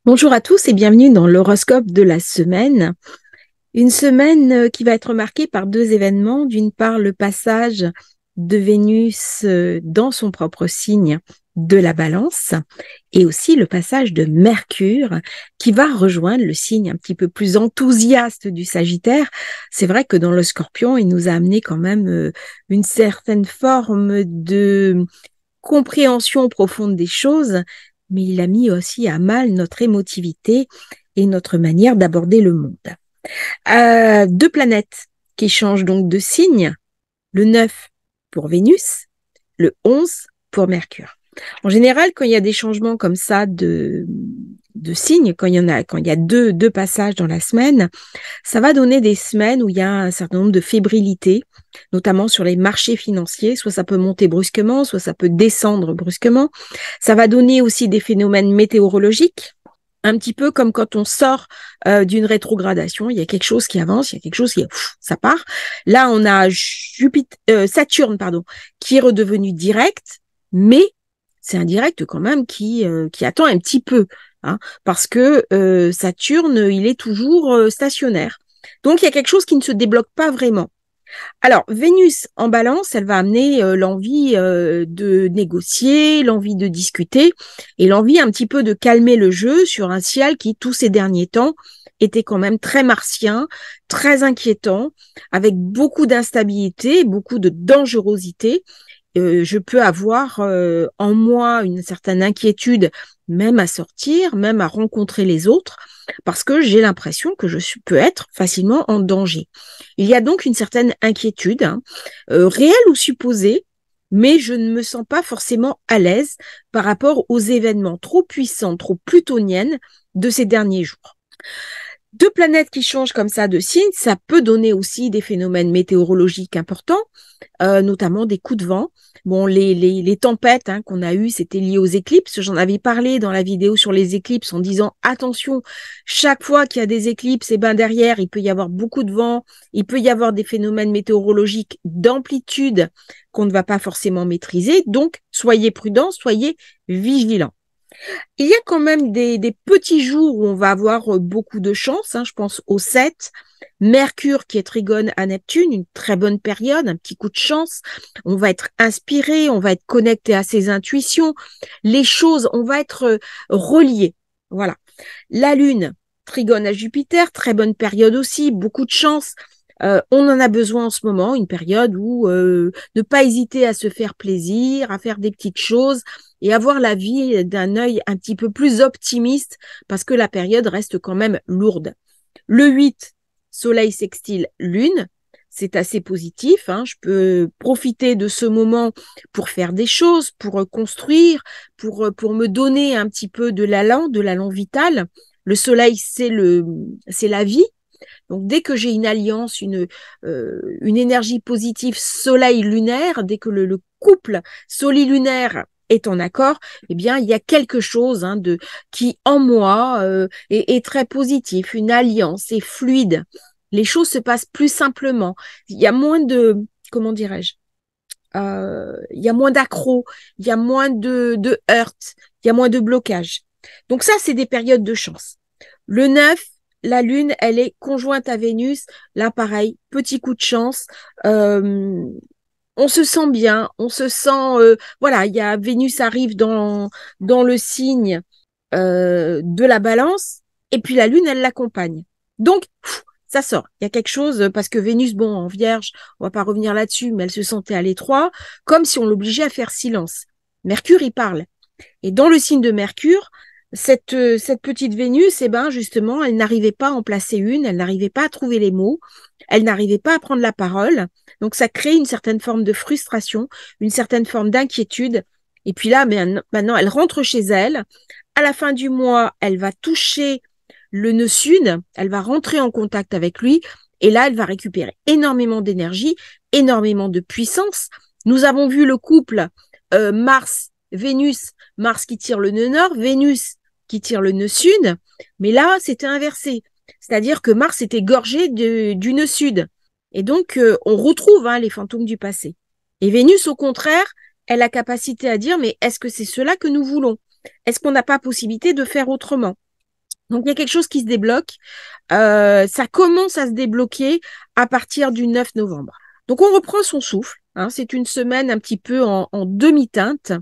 Bonjour à tous et bienvenue dans l'horoscope de la semaine. Une semaine qui va être marquée par deux événements. D'une part, le passage de Vénus dans son propre signe de la Balance et aussi le passage de Mercure qui va rejoindre le signe un petit peu plus enthousiaste du Sagittaire. C'est vrai que dans le Scorpion, il nous a amené quand même une certaine forme de compréhension profonde des choses, mais il a mis aussi à mal notre émotivité et notre manière d'aborder le monde. Deux planètes qui changent donc de signe, le 9 pour Vénus, le 11 pour Mercure. En général, quand il y a des changements comme ça de signes, quand il y a deux passages dans la semaine, ça va donner des semaines où il y a un certain nombre de fébrilités, notamment sur les marchés financiers. Soit ça peut monter brusquement, soit ça peut descendre brusquement. Ça va donner aussi des phénomènes météorologiques, un petit peu comme quand on sort d'une rétrogradation. Il y a quelque chose qui avance, il y a quelque chose qui ça part. Là, on a Saturne, qui est redevenu direct, mais c'est un direct quand même qui attend un petit peu, hein, parce que Saturne, il est toujours stationnaire. Donc, il y a quelque chose qui ne se débloque pas vraiment. Alors, Vénus en balance, elle va amener l'envie de négocier, l'envie de discuter et l'envie un petit peu de calmer le jeu sur un ciel qui, tous ces derniers temps, était quand même très martien, très inquiétant, avec beaucoup d'instabilité, beaucoup de dangerosité. Je peux avoir en moi une certaine inquiétude, même à sortir, même à rencontrer les autres, parce que j'ai l'impression que peux être facilement en danger. Il y a donc une certaine inquiétude, hein, réelle ou supposée, mais je ne me sens pas forcément à l'aise par rapport aux événements trop puissants, trop plutoniennes de ces derniers jours. Deux planètes qui changent comme ça de signe, ça peut donner aussi des phénomènes météorologiques importants, notamment des coups de vent. Bon, les tempêtes qu'on a eues, c'était lié aux éclipses. J'en avais parlé dans la vidéo sur les éclipses en disant attention, chaque fois qu'il y a des éclipses, et ben derrière, il peut y avoir beaucoup de vent, il peut y avoir des phénomènes météorologiques d'amplitude qu'on ne va pas forcément maîtriser. Donc, soyez prudents, soyez vigilants. Il y a quand même des petits jours où on va avoir beaucoup de chance, hein, je pense au 7, Mercure qui est trigone à Neptune, une très bonne période, un petit coup de chance. On va être inspiré, on va être connecté à ses intuitions. Les choses, on va être relié. Voilà. La Lune, trigone à Jupiter, très bonne période aussi, beaucoup de chance. On en a besoin en ce moment, une période où ne pas hésiter à se faire plaisir, à faire des petites choses et avoir la vie d'un œil un petit peu plus optimiste parce que la période reste quand même lourde. Le 8, Soleil sextile Lune, c'est assez positif, hein. Je peux profiter de ce moment pour faire des choses, pour construire, pour me donner un petit peu de l'allant vital. Le Soleil, c'est la vie. Donc, dès que j'ai une alliance, une énergie positive soleil lunaire, dès que le couple solilunaire est en accord, eh bien, il y a quelque chose qui, en moi, est très positif. Une alliance est fluide. Les choses se passent plus simplement. Il y a moins comment dirais-je, il y a moins d'accros, il y a moins de heurts, il y a moins de blocages. Donc ça, c'est des périodes de chance. Le 9, la Lune, elle est conjointe à Vénus. Là, pareil, petit coup de chance. Euh, on se sent bien, on se sent... voilà, il y a Vénus arrive dans le signe de la Balance, et puis la Lune, elle l'accompagne. Donc, ça sort. Il y a quelque chose, parce que Vénus, bon, en Vierge, on va pas revenir là-dessus, mais elle se sentait à l'étroit, comme si on l'obligeait à faire silence. Mercure, il parle. Et dans le signe de Mercure, cette petite Vénus, eh ben, justement, elle n'arrivait pas à en placer une, elle n'arrivait pas à trouver les mots, elle n'arrivait pas à prendre la parole. Donc, ça crée une certaine forme de frustration, une certaine forme d'inquiétude. Et puis là, maintenant, elle rentre chez elle. À la fin du mois, elle va toucher le nœud sud, elle va rentrer en contact avec lui. Et là, elle va récupérer énormément d'énergie, énormément de puissance. Nous avons vu le couple Mars-Vénus, Mars qui tire le nœud nord, Vénus qui tire le nœud sud, mais là, c'était inversé. C'est-à-dire que Mars était gorgé du nœud sud. Et donc, on retrouve les fantômes du passé. Et Vénus, au contraire, elle a capacité à dire, mais est-ce que c'est cela que nous voulons? Est-ce qu'on n'a pas possibilité de faire autrement? Donc, il y a quelque chose qui se débloque. Ça commence à se débloquer à partir du 9 novembre. Donc, on reprend son souffle. Hein, c'est une semaine un petit peu en demi-teinte.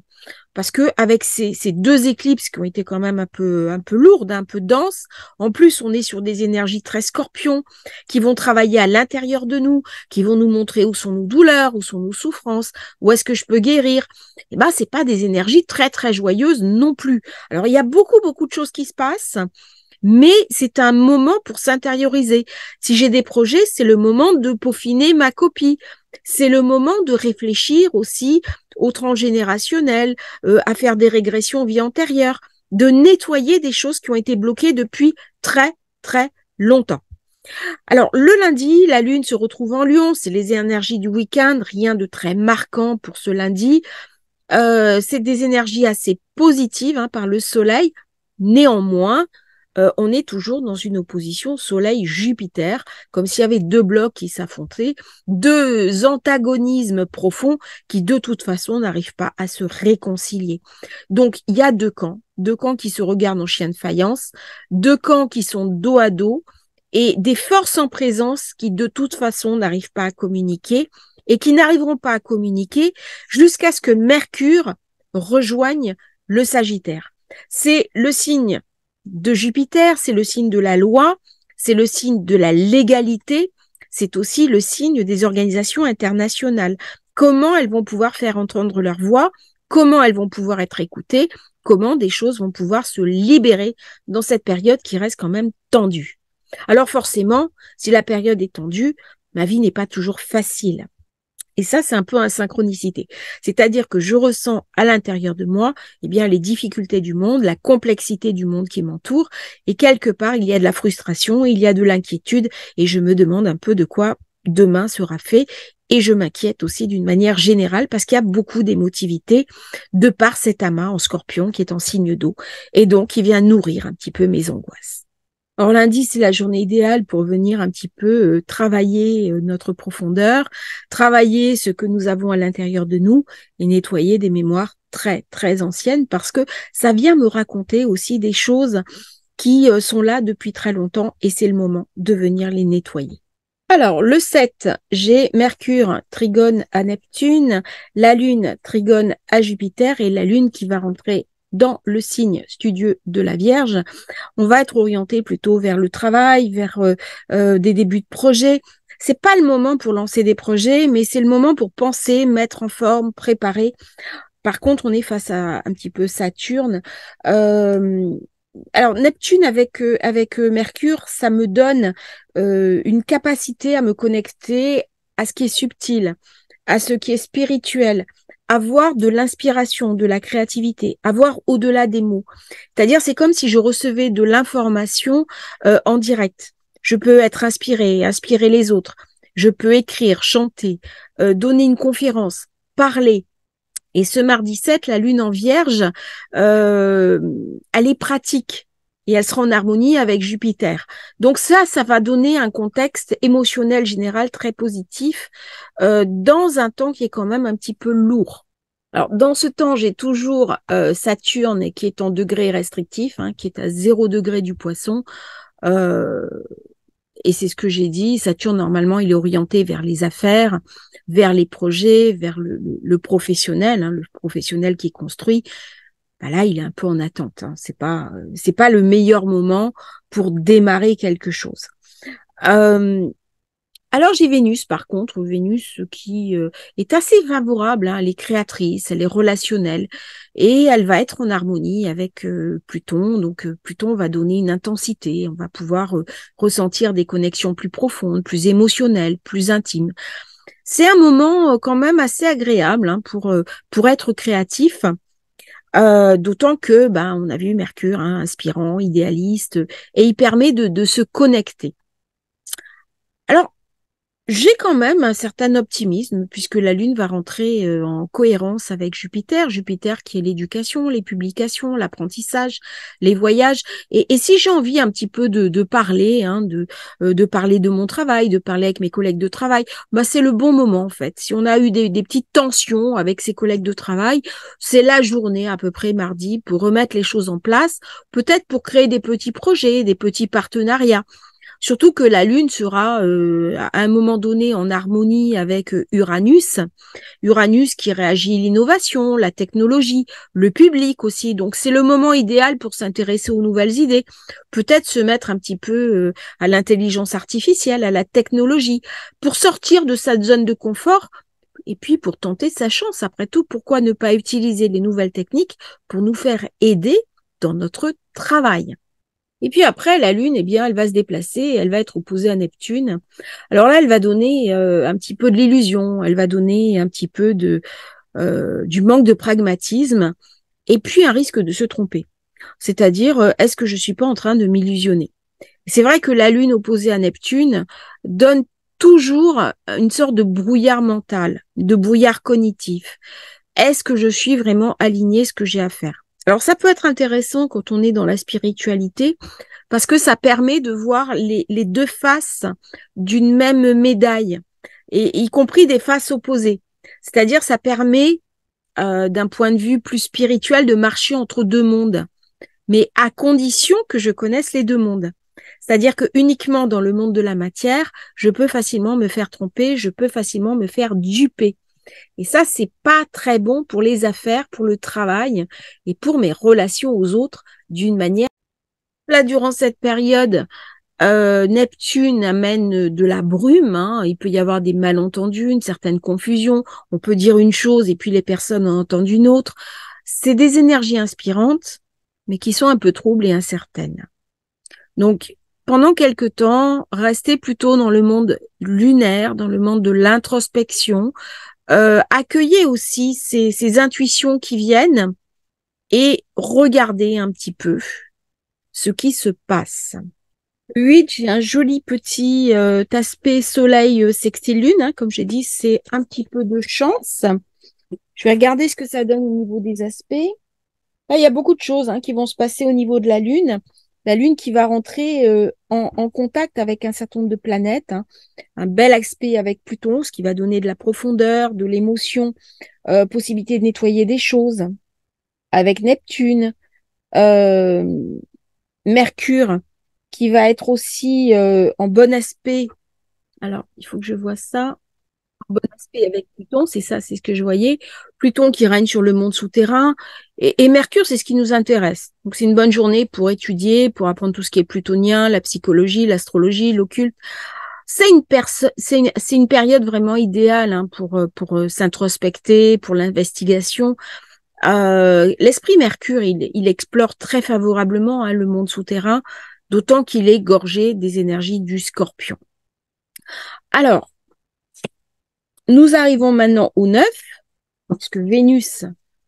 Parce que avec ces deux éclipses qui ont été quand même un peu lourdes, un peu denses, en plus on est sur des énergies très scorpions qui vont travailler à l'intérieur de nous, qui vont nous montrer où sont nos douleurs, où sont nos souffrances, où est-ce que je peux guérir. Et ben c'est pas des énergies très très joyeuses non plus. Alors il y a beaucoup de choses qui se passent. Mais c'est un moment pour s'intérioriser. Si j'ai des projets, c'est le moment de peaufiner ma copie. C'est le moment de réfléchir aussi au transgénérationnel, à faire des régressions vie antérieure, de nettoyer des choses qui ont été bloquées depuis très, très longtemps. Alors, le lundi, la Lune se retrouve en Lion, c'est les énergies du week-end, rien de très marquant pour ce lundi. C'est des énergies assez positives hein, par le Soleil. Néanmoins, on est toujours dans une opposition Soleil-Jupiter, comme s'il y avait deux blocs qui s'affrontaient, deux antagonismes profonds qui de toute façon n'arrivent pas à se réconcilier. Donc il y a deux camps qui se regardent en chien de faïence, deux camps qui sont dos à dos, et des forces en présence qui de toute façon n'arrivent pas à communiquer et qui n'arriveront pas à communiquer jusqu'à ce que Mercure rejoigne le Sagittaire. C'est le signe de Jupiter, c'est le signe de la loi, c'est le signe de la légalité, c'est aussi le signe des organisations internationales. Comment elles vont pouvoir faire entendre leur voix, comment elles vont pouvoir être écoutées, comment des choses vont pouvoir se libérer dans cette période qui reste quand même tendue. Alors forcément, si la période est tendue, ma vie n'est pas toujours facile. Et ça, c'est un peu synchronicité. C'est-à-dire que je ressens à l'intérieur de moi, eh bien, les difficultés du monde, la complexité du monde qui m'entoure. Et quelque part, il y a de la frustration, il y a de l'inquiétude. Et je me demande un peu de quoi demain sera fait. Et je m'inquiète aussi d'une manière générale parce qu'il y a beaucoup d'émotivité de par cet amas en scorpion qui est en signe d'eau. Et donc, qui vient nourrir un petit peu mes angoisses. Alors lundi, c'est la journée idéale pour venir un petit peu travailler notre profondeur, travailler ce que nous avons à l'intérieur de nous et nettoyer des mémoires très, très anciennes parce que ça vient me raconter aussi des choses qui sont là depuis très longtemps et c'est le moment de venir les nettoyer. Alors, le 7, j'ai Mercure trigone à Neptune, la Lune trigone à Jupiter et la Lune qui va rentrer dans le signe studieux de la Vierge. On va être orienté plutôt vers le travail, vers des débuts de projet. C'est pas le moment pour lancer des projets, mais c'est le moment pour penser, mettre en forme, préparer. Par contre, on est face à un petit peu Saturne. Alors Neptune avec Mercure, ça me donne une capacité à me connecter à ce qui est subtil, à ce qui est spirituel, avoir de l'inspiration, de la créativité, avoir au-delà des mots. C'est-à-dire, c'est comme si je recevais de l'information en direct. Je peux être inspirée, inspirer les autres. Je peux écrire, chanter, donner une conférence, parler. Et ce mardi 7, la lune en Vierge, elle est pratique et elle sera en harmonie avec Jupiter. Donc ça va donner un contexte émotionnel général très positif dans un temps qui est quand même un petit peu lourd. Alors, dans ce temps, j'ai toujours Saturne qui est en degré restrictif, hein, qui est à 0 degré du Poisson. Euh, et c'est ce que j'ai dit. Saturne, normalement, il est orienté vers les affaires, vers les projets, vers le professionnel, hein, le professionnel qui est construit. Ben là, il est un peu en attente. Hein. C'est pas le meilleur moment pour démarrer quelque chose. Alors j'ai Vénus, par contre, Vénus qui est assez favorable, hein, elle est créatrice, elle est relationnelle et elle va être en harmonie avec Pluton. Donc Pluton va donner une intensité, on va pouvoir ressentir des connexions plus profondes, plus émotionnelles, plus intimes. C'est un moment quand même assez agréable hein, pour être créatif. D'autant que on a vu Mercure, hein, inspirant, idéaliste, et il permet de se connecter. Alors, J'ai quand même un certain optimisme puisque la Lune va rentrer en cohérence avec Jupiter. Jupiter qui est l'éducation, les publications, l'apprentissage, les voyages. Et si j'ai envie un petit peu de parler, hein, de parler de mon travail, de parler avec mes collègues de travail, bah c'est le bon moment en fait. Si on a eu des petites tensions avec ses collègues de travail, c'est la journée à peu près mardi pour remettre les choses en place, peut-être pour créer des petits projets, des petits partenariats. Surtout que la Lune sera à un moment donné en harmonie avec Uranus. Uranus qui réagit l'innovation, la technologie, le public aussi. Donc c'est le moment idéal pour s'intéresser aux nouvelles idées. Peut-être se mettre un petit peu à l'intelligence artificielle, à la technologie, pour sortir de sa zone de confort et puis pour tenter sa chance. Après tout, pourquoi ne pas utiliser les nouvelles techniques pour nous faire aider dans notre travail? Et puis après, la Lune, eh bien, elle va se déplacer, elle va être opposée à Neptune. Alors là, elle va donner un petit peu de l'illusion, elle va donner un petit peu du manque de pragmatisme, et puis un risque de se tromper. C'est-à-dire, est-ce que je suis pas en train de m'illusionner? C'est vrai que la Lune opposée à Neptune donne toujours une sorte de brouillard mental, de brouillard cognitif. Est-ce que je suis vraiment alignée ce que j'ai à faire? Alors ça peut être intéressant quand on est dans la spiritualité parce que ça permet de voir les deux faces d'une même médaille, et y compris des faces opposées. C'est-à-dire ça permet d'un point de vue plus spirituel de marcher entre deux mondes, mais à condition que je connaisse les deux mondes. C'est-à-dire que uniquement dans le monde de la matière, je peux facilement me faire tromper, je peux facilement me faire duper. Et ça, c'est pas très bon pour les affaires, pour le travail et pour mes relations aux autres d'une manière. Là, durant cette période, Neptune amène de la brume, hein. Il peut y avoir des malentendus, une certaine confusion. On peut dire une chose et puis les personnes en entendent une autre. C'est des énergies inspirantes, mais qui sont un peu troubles et incertaines. Donc, pendant quelque temps, restez plutôt dans le monde lunaire, dans le monde de l'introspection. Accueillez aussi ces intuitions qui viennent et regardez un petit peu ce qui se passe. 8, j'ai un joli petit aspect soleil sextile lune, hein, comme j'ai dit, c'est un petit peu de chance. Je vais regarder ce que ça donne au niveau des aspects. Là, il y a beaucoup de choses qui vont se passer au niveau de la Lune. La Lune qui va rentrer en contact avec un certain nombre de planètes. Un bel aspect avec Pluton, ce qui va donner de la profondeur, de l'émotion, possibilité de nettoyer des choses. Avec Neptune, euh, Mercure, qui va être aussi en bon aspect. Alors, il faut que je vois ça. En bon aspect avec Pluton, c'est ça, c'est ce que je voyais. Pluton qui règne sur le monde souterrain. Et Mercure, c'est ce qui nous intéresse. Donc, c'est une bonne journée pour étudier, pour apprendre tout ce qui est plutonien, la psychologie, l'astrologie, l'occulte. C'est une période vraiment idéale pour s'introspecter, pour l'investigation. L'esprit Mercure, il explore très favorablement le monde souterrain, d'autant qu'il est gorgé des énergies du Scorpion. Alors, nous arrivons maintenant au 9, puisque Vénus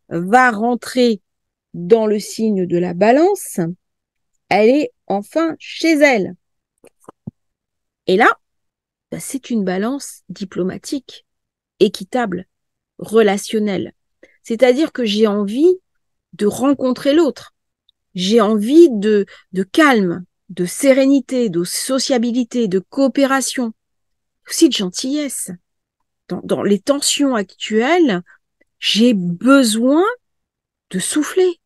va rentrer dans le signe de la Balance. Elle est enfin chez elle. Et là, c'est une balance diplomatique, équitable, relationnelle. C'est-à-dire que j'ai envie de rencontrer l'autre. J'ai envie de calme, de sérénité, de sociabilité, de coopération, aussi de gentillesse. Dans les tensions actuelles, j'ai besoin de souffler.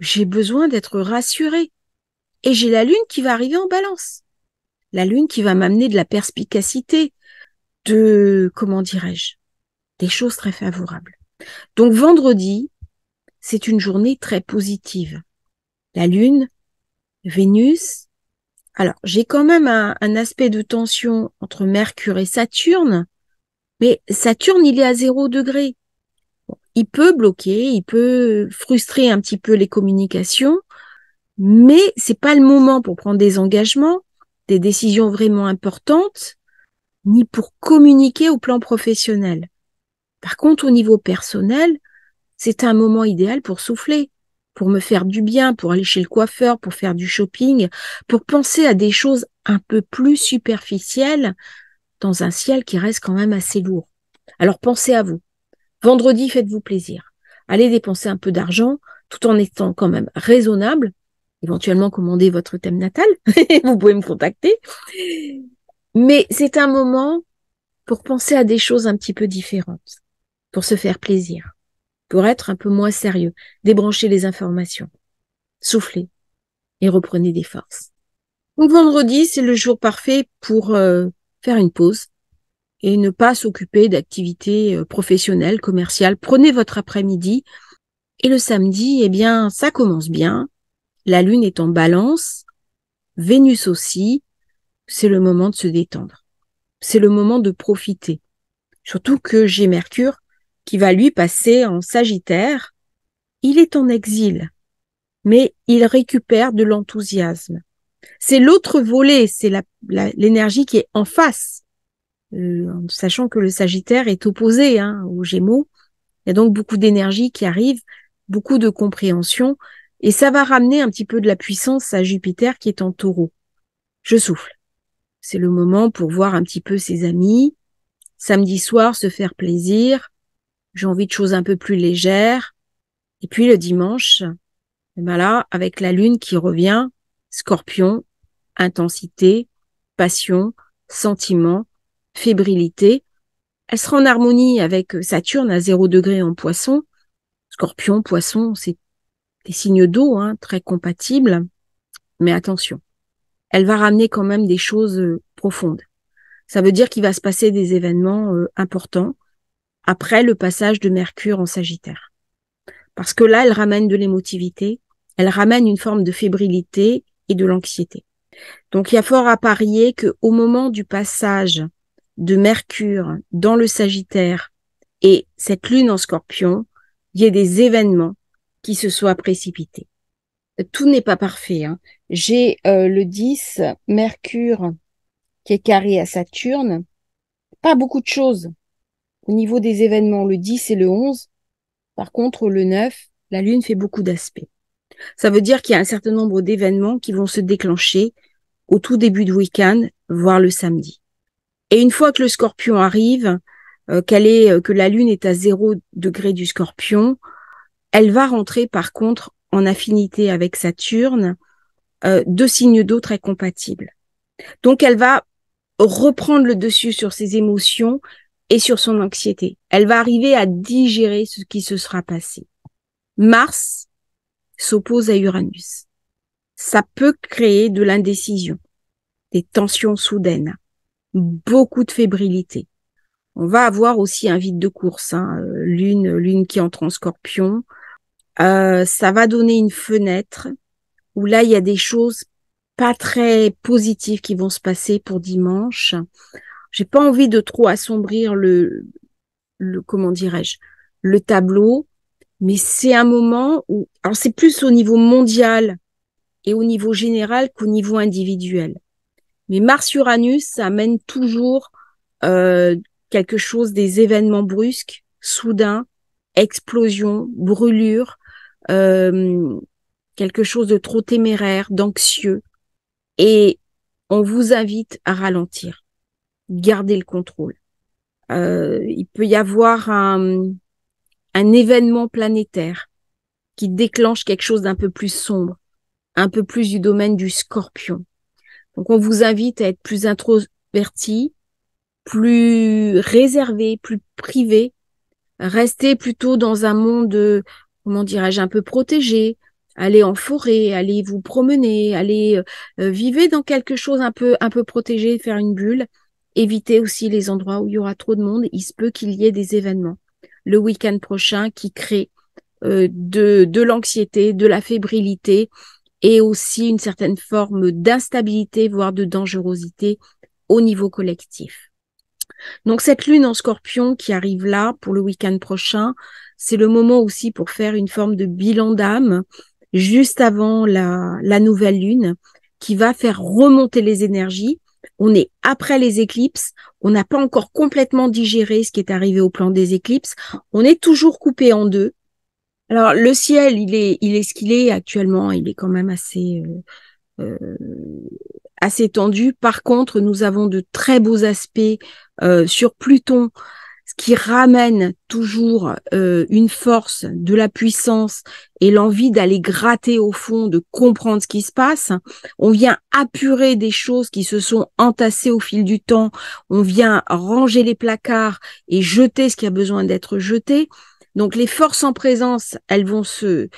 J'ai besoin d'être rassurée. Et j'ai la Lune qui va arriver en Balance. La Lune qui va m'amener de la perspicacité, comment dirais-je, des choses très favorables. Donc vendredi, c'est une journée très positive. La Lune, Vénus. Alors, j'ai quand même un aspect de tension entre Mercure et Saturne, mais Saturne, il est à 0 degré. Bon, il peut bloquer, il peut frustrer un petit peu les communications, mais c'est pas le moment pour prendre des engagements, des décisions vraiment importantes, ni pour communiquer au plan professionnel. Par contre, au niveau personnel, c'est un moment idéal pour souffler, pour me faire du bien, pour aller chez le coiffeur, pour faire du shopping, pour penser à des choses un peu plus superficielles dans un ciel qui reste quand même assez lourd. Alors pensez à vous. Vendredi, faites-vous plaisir. Allez dépenser un peu d'argent tout en étant quand même raisonnable. Éventuellement, commandez votre thème natal. Vous pouvez me contacter. Mais c'est un moment pour penser à des choses un petit peu différentes, pour se faire plaisir, pour être un peu moins sérieux, débrancher les informations, souffler et reprenez des forces. Donc vendredi, c'est le jour parfait pour faire une pause et ne pas s'occuper d'activités professionnelles, commerciales. Prenez votre après-midi et le samedi, eh bien, ça commence bien. La lune est en balance, Vénus aussi. C'est le moment de se détendre. C'est le moment de profiter. Surtout que j'ai Mercure qui va lui passer en Sagittaire. Il est en exil, mais il récupère de l'enthousiasme. C'est l'autre volet, c'est l'énergie qui est en face, sachant que le Sagittaire est opposé aux Gémeaux. Il y a donc beaucoup d'énergie qui arrive, beaucoup de compréhension, et ça va ramener un petit peu de la puissance à Jupiter qui est en Taureau. Je souffle. C'est le moment pour voir un petit peu ses amis, samedi soir se faire plaisir, j'ai envie de choses un peu plus légères, et puis le dimanche, et ben là, avec la lune qui revient, Scorpion, intensité, passion, sentiment, fébrilité. Elle sera en harmonie avec Saturne à 0 degré en Poisson. Scorpion, Poisson, c'est des signes d'eau, très compatibles. Mais attention, elle va ramener quand même des choses profondes. Ça veut dire qu'il va se passer des événements importants après le passage de Mercure en Sagittaire. Parce que là, elle ramène de l'émotivité, elle ramène une forme de fébrilité et de l'anxiété. Donc, il y a fort à parier qu'au moment du passage de Mercure dans le Sagittaire et cette lune en Scorpion, il y ait des événements qui se soient précipités. Tout n'est pas parfait. J'ai le 10, Mercure qui est carré à Saturne. Pas beaucoup de choses au niveau des événements, le 10 et le 11. Par contre, le 9, la lune fait beaucoup d'aspects. Ça veut dire qu'il y a un certain nombre d'événements qui vont se déclencher au tout début du week-end, voire le samedi. Et une fois que le Scorpion arrive, que la lune est à 0 degré du Scorpion, elle va rentrer par contre en affinité avec Saturne, deux signes d'eau très compatibles. Donc elle va reprendre le dessus sur ses émotions et sur son anxiété. Elle va arriver à digérer ce qui se sera passé. Mars s'oppose à Uranus. Ça peut créer de l'indécision, des tensions soudaines, beaucoup de fébrilité. On va avoir aussi un vide de course, lune qui entre en Scorpion. Ça va donner une fenêtre où là, il y a des choses pas très positives qui vont se passer pour dimanche. J'ai pas envie de trop assombrir comment dirais-je, le tableau, mais c'est un moment où, alors c'est plus au niveau mondial et au niveau général qu'au niveau individuel. Mais Mars-Uranus, ça amène toujours quelque chose, des événements brusques, soudains, explosion, brûlure, quelque chose de trop téméraire, d'anxieux. Et on vous invite à ralentir, garder le contrôle. Il peut y avoir un événement planétaire qui déclenche quelque chose d'un peu plus sombre, un peu plus du domaine du Scorpion. Donc, on vous invite à être plus introverti, plus réservé, plus privé, rester plutôt dans un monde, comment dirais-je, un peu protégé, aller en forêt, aller vous promener, aller vivre dans quelque chose un peu protégé, faire une bulle. Évitez aussi les endroits où il y aura trop de monde. Il se peut qu'il y ait des événements le week-end prochain qui créent de l'anxiété, de la fébrilité et aussi une certaine forme d'instabilité, voire de dangerosité au niveau collectif. Donc cette lune en Scorpion qui arrive là pour le week-end prochain, c'est le moment aussi pour faire une forme de bilan d'âme juste avant la nouvelle lune qui va faire remonter les énergies. On est après les éclipses, on n'a pas encore complètement digéré ce qui est arrivé au plan des éclipses, on est toujours coupé en deux. Alors le ciel, il est ce qu'il est actuellement, il est quand même assez assez tendu. Par contre, nous avons de très beaux aspects sur Pluton, ce qui ramène toujours une force, de la puissance et l'envie d'aller gratter au fond, de comprendre ce qui se passe. On vient apurer des choses qui se sont entassées au fil du temps. On vient ranger les placards et jeter ce qui a besoin d'être jeté. Donc les forces en présence, elles vont se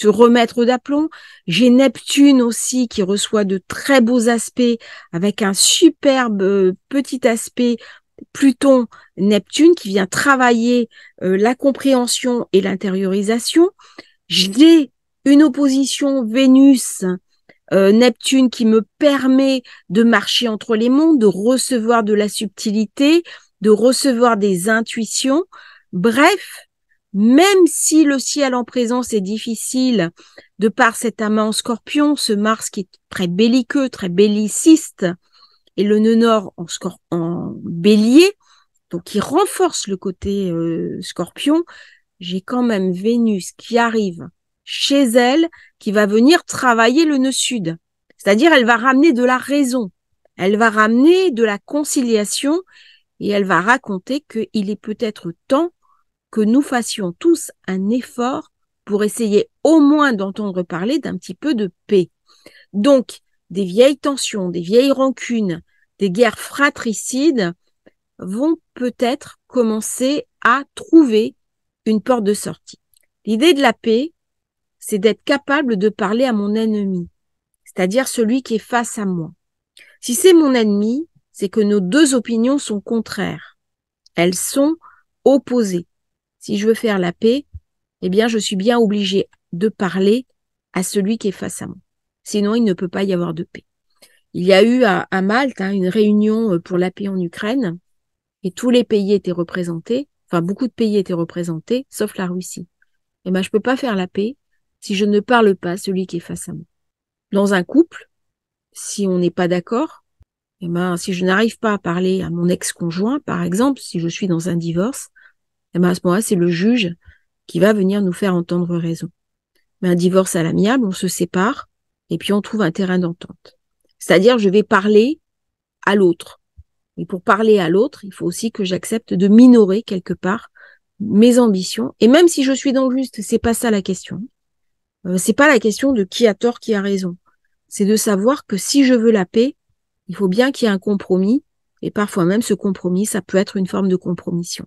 remettre d'aplomb. J'ai Neptune aussi qui reçoit de très beaux aspects avec un superbe petit aspect Pluton-Neptune qui vient travailler la compréhension et l'intériorisation. J'ai une opposition Vénus-Neptune qui me permet de marcher entre les mondes, de recevoir de la subtilité, de recevoir des intuitions. Bref, même si le ciel en présence est difficile de par cet amas en Scorpion, ce Mars qui est très belliqueux, très belliciste, et le nœud nord en bélier, donc qui renforce le côté Scorpion, j'ai quand même Vénus qui arrive chez elle, qui va venir travailler le nœud sud. C'est-à-dire, elle va ramener de la raison, elle va ramener de la conciliation, et elle va raconter qu'il est peut-être temps que nous fassions tous un effort pour essayer au moins d'entendre parler d'un petit peu de paix. Donc, des vieilles tensions, des vieilles rancunes, des guerres fratricides vont peut-être commencer à trouver une porte de sortie. L'idée de la paix, c'est d'être capable de parler à mon ennemi, c'est-à-dire celui qui est face à moi. Si c'est mon ennemi, c'est que nos deux opinions sont contraires. Elles sont opposées. Si je veux faire la paix, eh bien, je suis bien obligée de parler à celui qui est face à moi. Sinon, il ne peut pas y avoir de paix. Il y a eu à Malte une réunion pour la paix en Ukraine et tous les pays étaient représentés, enfin beaucoup de pays étaient représentés, sauf la Russie. Eh ben, je peux pas faire la paix si je ne parle pas à celui qui est face à moi. Dans un couple, si on n'est pas d'accord, eh ben, si je n'arrive pas à parler à mon ex-conjoint, par exemple, si je suis dans un divorce, eh ben, à ce moment-là, c'est le juge qui va venir nous faire entendre raison. Mais un divorce à l'amiable, on se sépare et puis on trouve un terrain d'entente. C'est-à-dire, je vais parler à l'autre. Et pour parler à l'autre, il faut aussi que j'accepte de minorer quelque part mes ambitions. Et même si je suis dans le juste, c'est pas ça la question. C'est pas la question de qui a tort, qui a raison. C'est de savoir que si je veux la paix, il faut bien qu'il y ait un compromis. Et parfois même, ce compromis, ça peut être une forme de compromission.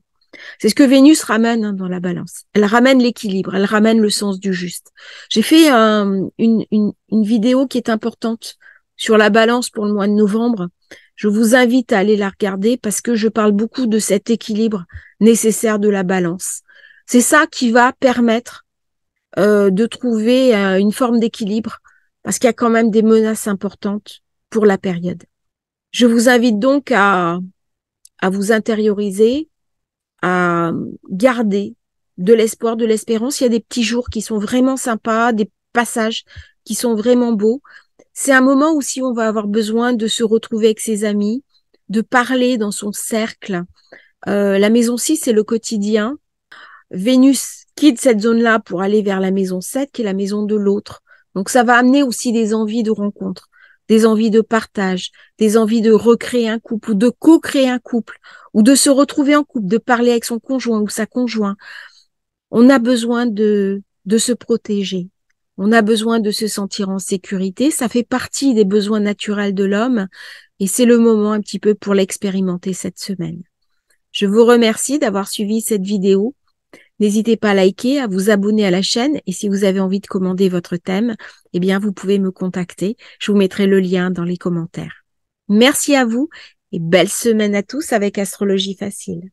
C'est ce que Vénus ramène dans la balance. Elle ramène l'équilibre, elle ramène le sens du juste. J'ai fait une vidéo qui est importante sur la balance pour le mois de novembre. Je vous invite à aller la regarder parce que je parle beaucoup de cet équilibre nécessaire de la balance. C'est ça qui va permettre de trouver une forme d'équilibre parce qu'il y a quand même des menaces importantes pour la période. Je vous invite donc à vous intérioriser, à garder de l'espoir, de l'espérance. Il y a des petits jours qui sont vraiment sympas, des passages qui sont vraiment beaux. C'est un moment où si on va avoir besoin de se retrouver avec ses amis, de parler dans son cercle. La maison 6, c'est le quotidien. Vénus quitte cette zone-là pour aller vers la maison 7, qui est la maison de l'autre. Donc ça va amener aussi des envies de rencontre, des envies de partage, des envies de recréer un couple ou de co-créer un couple ou de se retrouver en couple, de parler avec son conjoint ou sa conjointe. On a besoin de se protéger. On a besoin de se sentir en sécurité. Ça fait partie des besoins naturels de l'homme et c'est le moment un petit peu pour l'expérimenter cette semaine. Je vous remercie d'avoir suivi cette vidéo. N'hésitez pas à liker, à vous abonner à la chaîne et si vous avez envie de commander votre thème, eh bien, vous pouvez me contacter. Je vous mettrai le lien dans les commentaires. Merci à vous et belle semaine à tous avec Astrologie Facile.